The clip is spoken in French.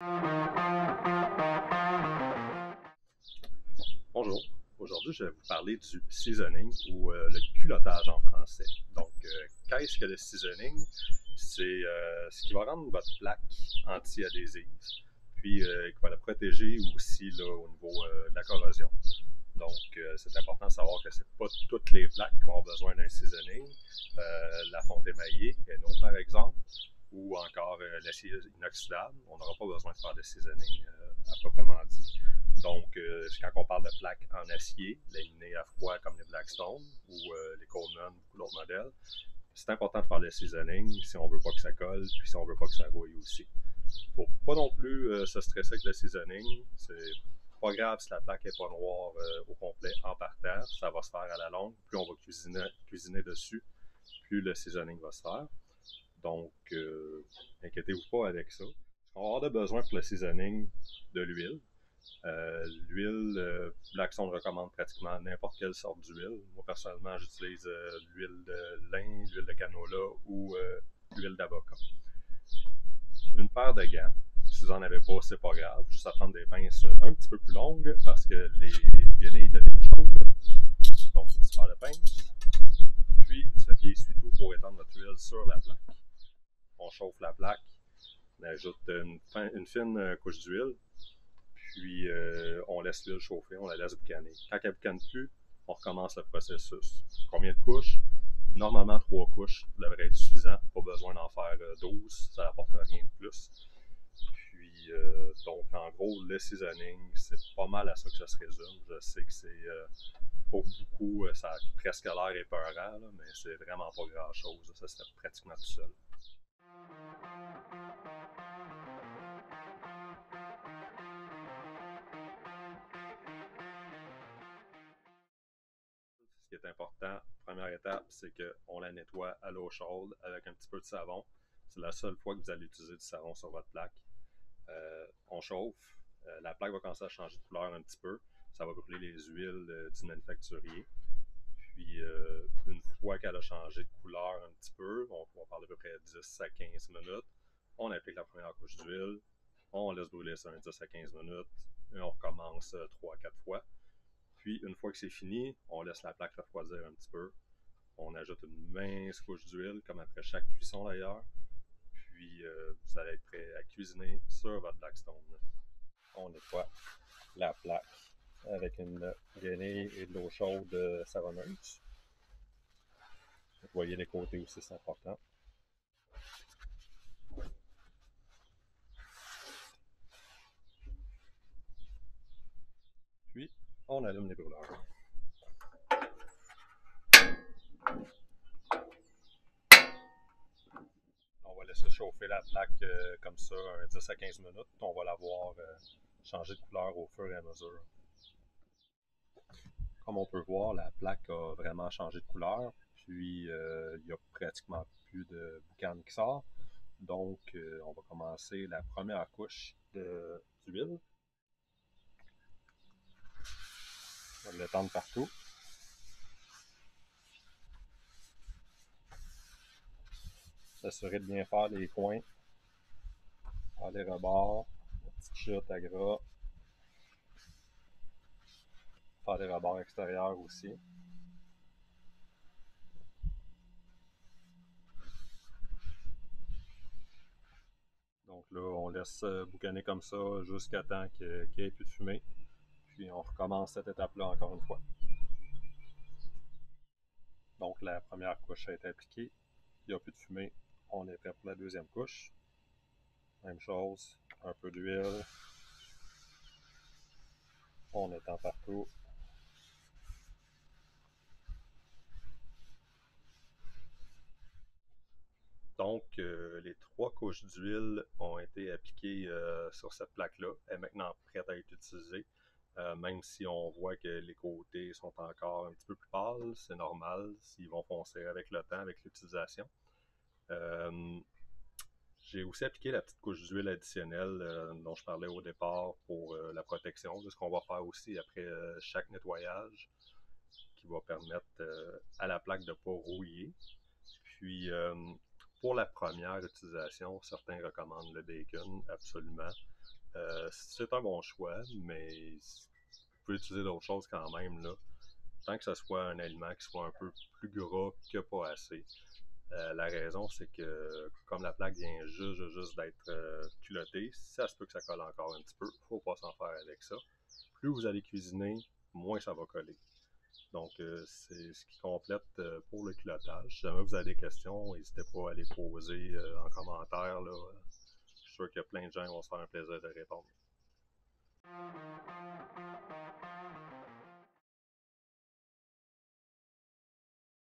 Bonjour, aujourd'hui je vais vous parler du seasoning ou le culottage en français. Donc, qu'est-ce que le seasoning? C'est ce qui va rendre votre plaque anti-adhésive, puis qui va la protéger aussi là, au niveau de la corrosion. Donc, c'est important de savoir que ce n'est pas toutes les plaques qui ont besoin d'un seasoning. La fonte émaillée, non par exemple, ou encore l'acier inoxydable, on n'aura pas besoin de faire de seasoning à proprement dit. Donc, quand on parle de plaques en acier, laminées à froid comme les Blackstone ou les Coleman, beaucoup d'autres modèles, c'est important de faire le seasoning si on ne veut pas que ça colle, puis si on ne veut pas que ça rouille aussi. Il ne faut pas non plus se stresser avec le seasoning. C'est pas grave si la plaque n'est pas noire au complet en partant. Ça va se faire à la longue. Plus on va cuisiner dessus, plus le seasoning va se faire. Donc, inquiétez-vous pas avec ça. On va avoir de besoin pour le seasoning de l'huile. L'huile, Blackstone recommande pratiquement n'importe quelle sorte d'huile. Moi, personnellement, j'utilise l'huile de lin, l'huile de canola ou l'huile d'avocat. Une paire de gants. Si vous n'en avez pas, c'est pas grave. Juste à prendre des pinces un petit peu plus longues parce que les guenilles deviennent chaudes. Donc, une petite paire de pinces. Puis, ce qui essuie-tout pour étendre votre huile sur la plaque. On chauffe la plaque. On ajoute une fine couche d'huile. Puis, on laisse l'huile chauffer, on la laisse boucaner. Quand elle ne boucane plus, on recommence le processus. Combien de couches? Normalement, 3 couches devraient être suffisant. Pas besoin d'en faire 12, ça n'apporte rien de plus. Puis, donc, en gros, le seasoning, c'est pas mal à ça que ça se résume. Je sais que c'est pour beaucoup, ça a presque l'air épeurant, là, mais c'est vraiment pas grand-chose. Ça se fait pratiquement tout seul. Ce qui est important, première étape, c'est qu'on la nettoie à l'eau chaude avec un petit peu de savon. C'est la seule fois que vous allez utiliser du savon sur votre plaque. On chauffe, la plaque va commencer à changer de couleur un petit peu. Ça va brûler les huiles du manufacturier. Puis, une fois qu'elle a changé de couleur un petit peu, on va parler à peu près 10 à 15 minutes, on applique la première couche d'huile, on laisse brûler ça un 10 à 15 minutes, et on recommence 3 à 4 fois. Puis, une fois que c'est fini, on laisse la plaque refroidir un petit peu. On ajoute une mince couche d'huile, comme après chaque cuisson d'ailleurs. Puis, vous allez être prêt à cuisiner sur votre Blackstone. On nettoie la plaque avec une guenille et de l'eau chaude savonneuse. Vous voyez les côtés aussi, c'est important. Puis, on allume les brûleurs. On va laisser chauffer la plaque comme ça, un 10 à 15 minutes. On va la voir changer de couleur au fur et à mesure. Comme on peut voir, la plaque a vraiment changé de couleur. Puis, il n'y a pratiquement plus de boucan qui sort. Donc, on va commencer la première couche d'huile. On va l'étendre partout. S'assurer de bien faire les coins, faire les rebords, une petite chute à gras, faire les rebords extérieurs aussi. Donc là, on laisse boucaner comme ça jusqu'à temps qu'il n'y ait plus de fumée. Puis on recommence cette étape-là encore une fois. Donc la première couche a été appliquée, il n'y a plus de fumée, on est prêt pour la deuxième couche. Même chose, un peu d'huile, on étend partout. Donc, les 3 couches d'huile ont été appliquées sur cette plaque-là. Elle est maintenant prête à être utilisée. Même si on voit que les côtés sont encore un petit peu plus pâles, c'est normal s'ils vont foncer avec le temps, avec l'utilisation. J'ai aussi appliqué la petite couche d'huile additionnelle dont je parlais au départ pour la protection, de ce qu'on va faire aussi après chaque nettoyage, qui va permettre à la plaque de ne pas rouiller. Puis, pour la première utilisation, certains recommandent le bacon, absolument. C'est un bon choix, mais vous pouvez utiliser d'autres choses quand même, là. Tant que ce soit un aliment qui soit un peu plus gras que pas assez. La raison, c'est que comme la plaque vient juste d'être culottée, ça se peut que ça colle encore un petit peu. Faut pas s'en faire avec ça. Plus vous allez cuisiner, moins ça va coller. Donc, c'est ce qui complète pour le culottage. Si jamais vous avez des questions, n'hésitez pas à les poser en commentaire, là. Je suis sûr qu'il y a plein de gens qui vont se faire un plaisir de répondre.